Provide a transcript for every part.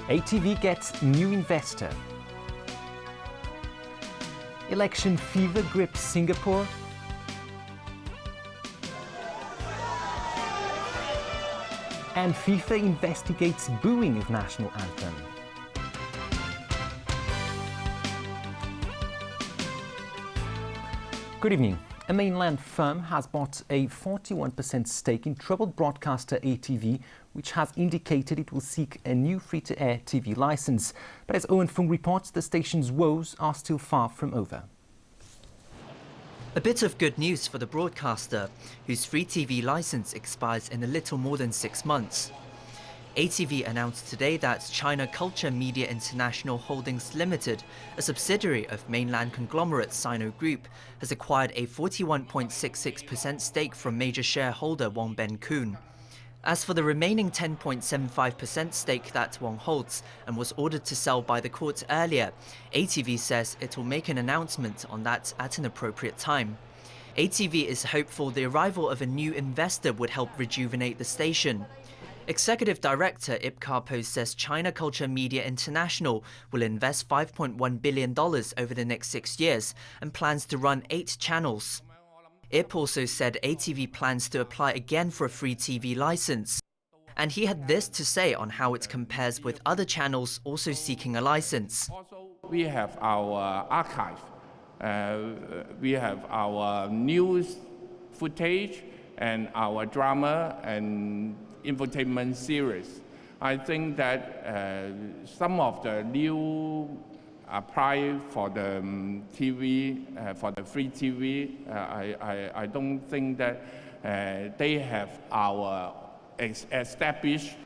ATV gets new investor. Election fever grips Singapore. And FIFA investigates booing of national anthem. Good evening. A mainland firm has bought a 41% stake in troubled broadcaster ATV, which has indicated it will seek a new free-to-air TV license. But as Owen Fung reports, the station's woes are still far from over. A bit of good news for the broadcaster, whose free TV license expires in a little more than 6 months. ATV announced today that China Culture Media International Holdings Limited, a subsidiary of mainland conglomerate Sino Group, has acquired a 41.66% stake from major shareholder Wong Ben Kun. As for the remaining 10.75% stake that Wong holds and was ordered to sell by the court earlier, ATV says it will make an announcement on that at an appropriate time. ATV is hopeful the arrival of a new investor would help rejuvenate the station. Executive Director Ip Karpo says China Culture Media International will invest $5.1 billion over the next 6 years and plans to run 8 channels. Ip also said ATV plans to apply again for a free TV license. And he had this to say on how it compares with other channels also seeking a license. We have our archive, we have our news footage and our drama and infotainment series. I think that some of the new apply for the TV, for the free TV, I don't think that they have our established.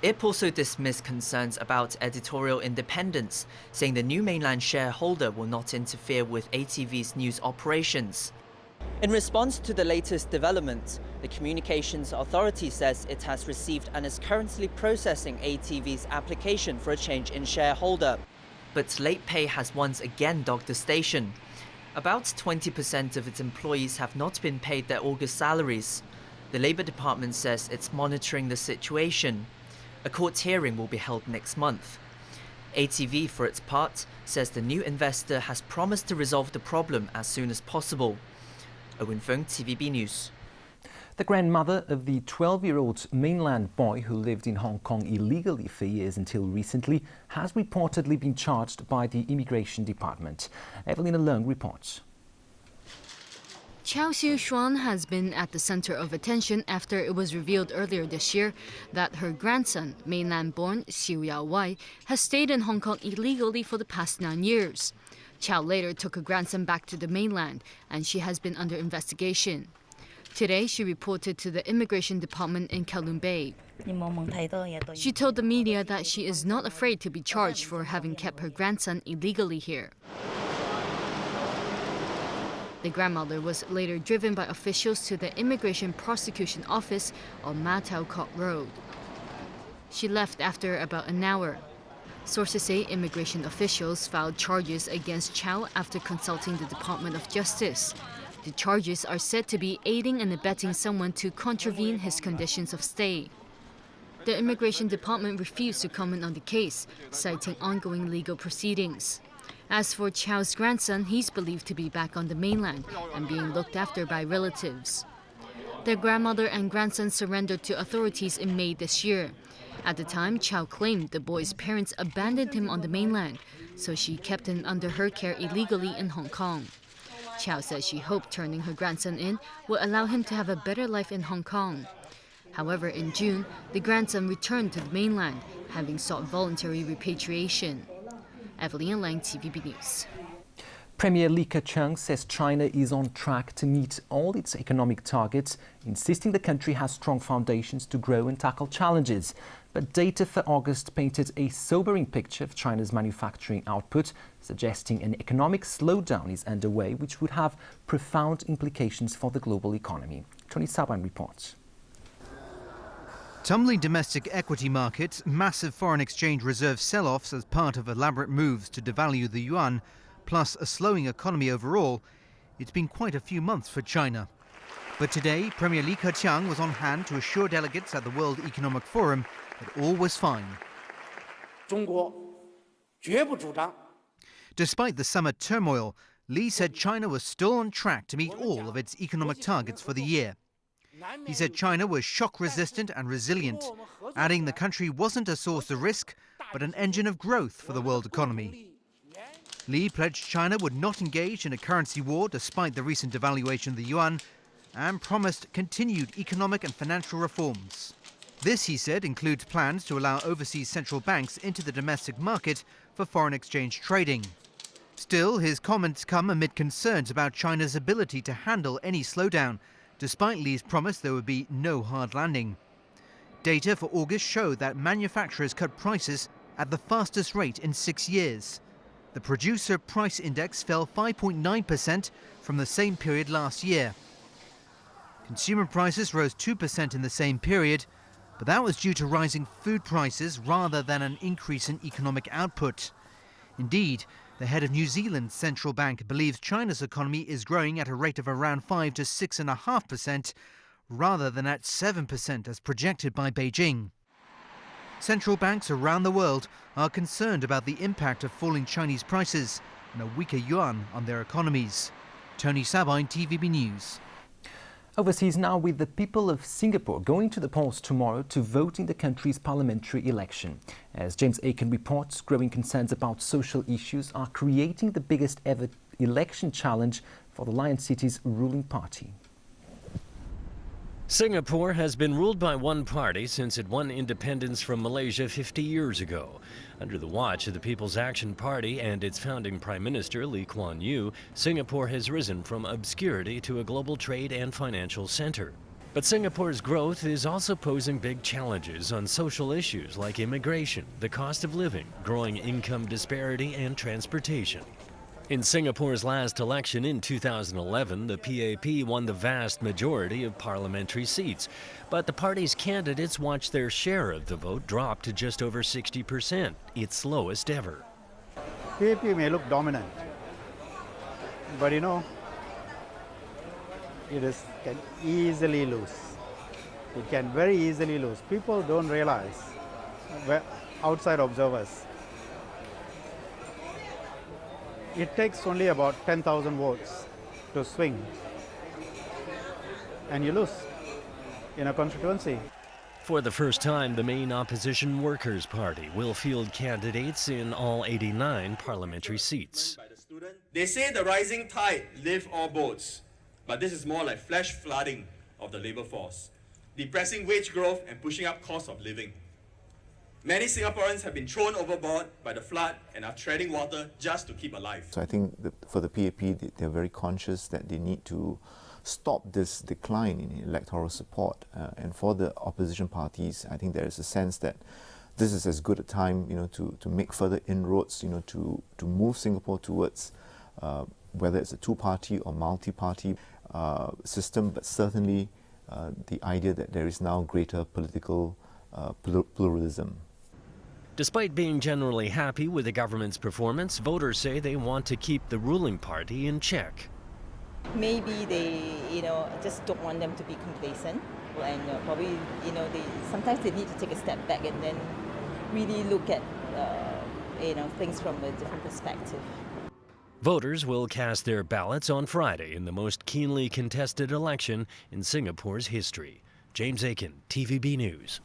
Ip also dismissed concerns about editorial independence, saying the new mainland shareholder will not interfere with ATV's news operations. In response to the latest development, the Communications Authority says it has received and is currently processing ATV's application for a change in shareholder. But late pay has once again dogged the station. About 20% of its employees have not been paid their August salaries. The Labour Department says it's monitoring the situation. A court hearing will be held next month. ATV, for its part, says the new investor has promised to resolve the problem as soon as possible. Owen Fung, TVB News. The grandmother of the 12-year-old mainland boy who lived in Hong Kong illegally for years until recently has reportedly been charged by the Immigration Department. Evelina Leung reports. Chow Siu-xuan has been at the center of attention after it was revealed earlier this year that her grandson, mainland-born Siu Yao-wai, has stayed in Hong Kong illegally for the past 9 years. Chow later took her grandson back to the mainland, and she has been under investigation. Today, she reported to the Immigration Department in Kowloon Bay. She told the media that she is not afraid to be charged for having kept her grandson illegally here. The grandmother was later driven by officials to the Immigration Prosecution Office on Ma Tau Kok Road. She left after about an hour. Sources say immigration officials filed charges against Chow after consulting the Department of Justice. The charges are said to be aiding and abetting someone to contravene his conditions of stay. The Immigration Department refused to comment on the case, citing ongoing legal proceedings. As for Chow's grandson, he's believed to be back on the mainland and being looked after by relatives. Their grandmother and grandson surrendered to authorities in May this year. At the time, Chow claimed the boy's parents abandoned him on the mainland, so she kept him under her care illegally in Hong Kong. Chow says she hoped turning her grandson in will allow him to have a better life in Hong Kong. However, in June, the grandson returned to the mainland, having sought voluntary repatriation. Evelyn Lang, TVB News. Premier Li Keqiang says China is on track to meet all its economic targets, insisting the country has strong foundations to grow and tackle challenges. But data for August painted a sobering picture of China's manufacturing output, suggesting an economic slowdown is underway, which would have profound implications for the global economy. Tony Saban reports. Tumbling domestic equity markets, massive foreign exchange reserve sell-offs as part of elaborate moves to devalue the yuan, plus a slowing economy overall, it's been quite a few months for China. But today, Premier Li Keqiang was on hand to assure delegates at the World Economic Forum that all was fine. 中国绝不主张。 Despite the summer turmoil, Li said China was still on track to meet all of its economic targets for the year. He said China was shock-resistant and resilient, adding the country wasn't a source of risk, but an engine of growth for the world economy. Li pledged China would not engage in a currency war despite the recent devaluation of the yuan, and promised continued economic and financial reforms. This, he said, includes plans to allow overseas central banks into the domestic market for foreign exchange trading. Still, his comments come amid concerns about China's ability to handle any slowdown, despite Li's promise there would be no hard landing. Data for August show that manufacturers cut prices at the fastest rate in 6 years. The producer price index fell 5.9% from the same period last year. Consumer prices rose 2% in the same period, but that was due to rising food prices rather than an increase in economic output. Indeed, the head of New Zealand's central bank believes China's economy is growing at a rate of around 5 to 6.5%, rather than at 7% as projected by Beijing. Central banks around the world are concerned about the impact of falling Chinese prices and a weaker yuan on their economies. Tony Sabine, TVB News. Overseas now, with the people of Singapore going to the polls tomorrow to vote in the country's parliamentary election. As James Aiken reports, growing concerns about social issues are creating the biggest ever election challenge for the Lion City's ruling party. Singapore has been ruled by one party since it won independence from Malaysia 50 years ago. Under the watch of the People's Action Party and its founding Prime Minister Lee Kuan Yew, Singapore has risen from obscurity to a global trade and financial center. But Singapore's growth is also posing big challenges on social issues like immigration, the cost of living, growing income disparity, and transportation. In Singapore's last election in 2011, the PAP won the vast majority of parliamentary seats, but the party's candidates watched their share of the vote drop to just over 60%, its lowest ever. PAP may look dominant, but it can easily lose. It can very easily lose. People don't realize, outside observers, it takes only about 10,000 votes to swing, and you lose in a constituency. For the first time, the main opposition Workers' Party will field candidates in all 89 parliamentary seats. They say the rising tide lifts all boats, but this is more like flash flooding of the labour force, depressing wage growth and pushing up cost of living. Many Singaporeans have been thrown overboard by the flood and are treading water just to keep alive. So I think for the PAP, they're very conscious that they need to stop this decline in electoral support. And for the opposition parties, I think there is a sense that this is as good a time, to make further inroads, to move Singapore towards whether it's a two-party or multi-party system, but certainly the idea that there is now greater political pluralism. Despite being generally happy with the government's performance, voters say they want to keep the ruling party in check. Maybe they, just don't want them to be complacent, and probably, sometimes they need to take a step back and then really look at, things from a different perspective. Voters will cast their ballots on Friday in the most keenly contested election in Singapore's history. James Aiken, TVB News.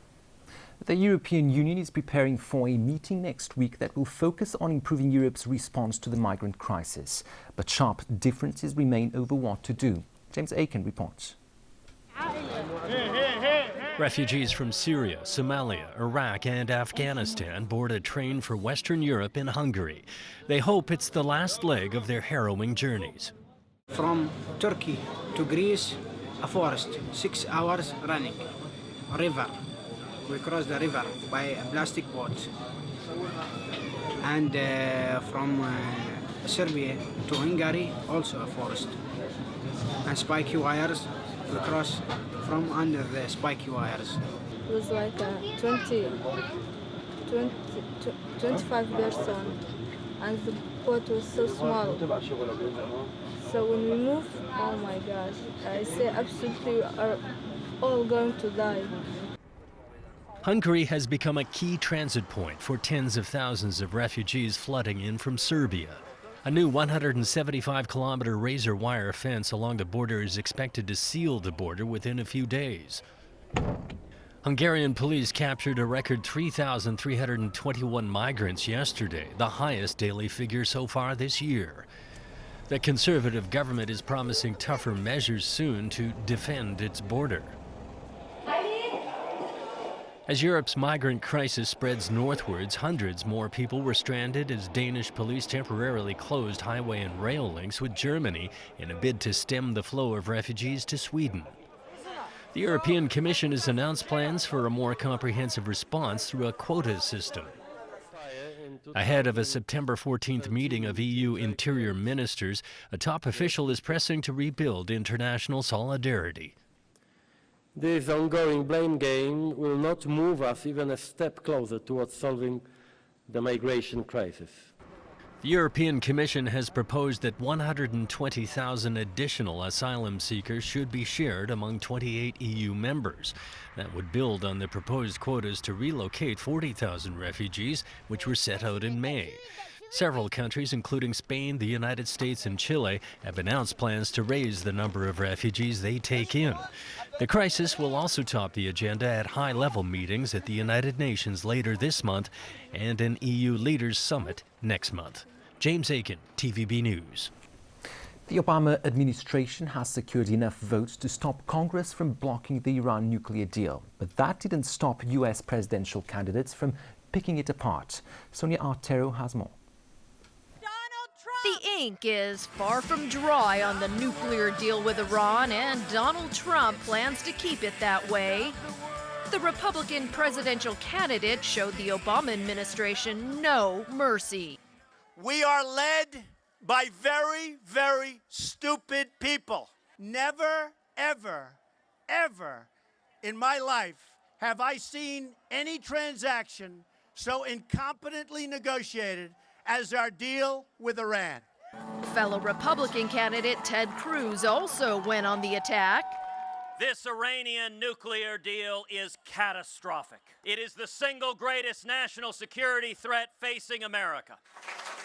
The European Union is preparing for a meeting next week that will focus on improving Europe's response to the migrant crisis. But sharp differences remain over what to do. James Aiken reports. Refugees from Syria, Somalia, Iraq and Afghanistan board a train for Western Europe in Hungary. They hope it's the last leg of their harrowing journeys. From Turkey to Greece, a forest, 6 hours running, a river. We cross the river by a plastic boat. And from Serbia to Hungary, also a forest. And spiky wires, we cross from under the spiky wires. It was like 25 person, and the boat was so small. So when we moved, oh my gosh, I say absolutely we are all going to die. Hungary has become a key transit point for tens of thousands of refugees flooding in from Serbia. A new 175-kilometer razor wire fence along the border is expected to seal the border within a few days. Hungarian police captured a record 3,321 migrants yesterday, the highest daily figure so far this year. The conservative government is promising tougher measures soon to defend its border. As Europe's migrant crisis spreads northwards, hundreds more people were stranded as Danish police temporarily closed highway and rail links with Germany in a bid to stem the flow of refugees to Sweden. The European Commission has announced plans for a more comprehensive response through a quota system. Ahead of a September 14th meeting of EU interior ministers, a top official is pressing to rebuild international solidarity. This ongoing blame game will not move us even a step closer towards solving the migration crisis. The European Commission has proposed that 120,000 additional asylum seekers should be shared among 28 EU members. That would build on the proposed quotas to relocate 40,000 refugees, which were set out in May. Several countries, including Spain, the United States, and Chile, have announced plans to raise the number of refugees they take in. The crisis will also top the agenda at high-level meetings at the United Nations later this month and an EU leaders summit next month. James Aiken, TVB News. The Obama administration has secured enough votes to stop Congress from blocking the Iran nuclear deal. But that didn't stop U.S. presidential candidates from picking it apart. Sonia Artero has more. The ink is far from dry on the nuclear deal with Iran, and Donald Trump plans to keep it that way. The Republican presidential candidate showed the Obama administration no mercy. We are led by very, very stupid people. Never, ever, ever in my life have I seen any transaction so incompetently negotiated as our deal with Iran. Fellow Republican candidate Ted Cruz also went on the attack. This Iranian nuclear deal is catastrophic. It is the single greatest national security threat facing America.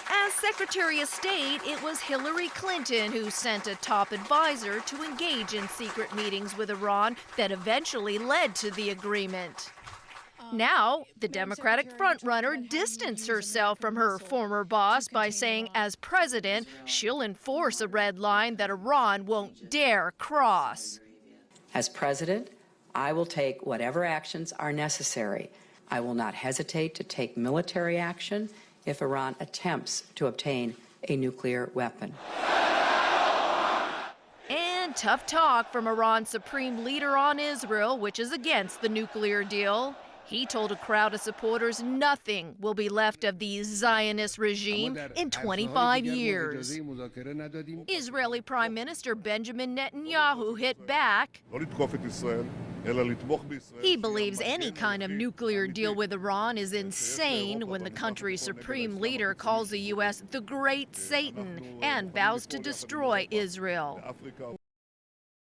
As Secretary of State, it was Hillary Clinton who sent a top advisor to engage in secret meetings with Iran that eventually led to the agreement. Now, the Democratic frontrunner distanced herself from her former boss by saying, as president, she'll enforce a red line that Iran won't dare cross. As president, I will take whatever actions are necessary. I will not hesitate to take military action if Iran attempts to obtain a nuclear weapon. And tough talk from Iran's supreme leader on Israel, which is against the nuclear deal. He told a crowd of supporters nothing will be left of the Zionist regime in 25 years. Israeli Prime Minister Benjamin Netanyahu hit back. He believes any kind of nuclear deal with Iran is insane when the country's supreme leader calls the U.S. the Great Satan and vows to destroy Israel.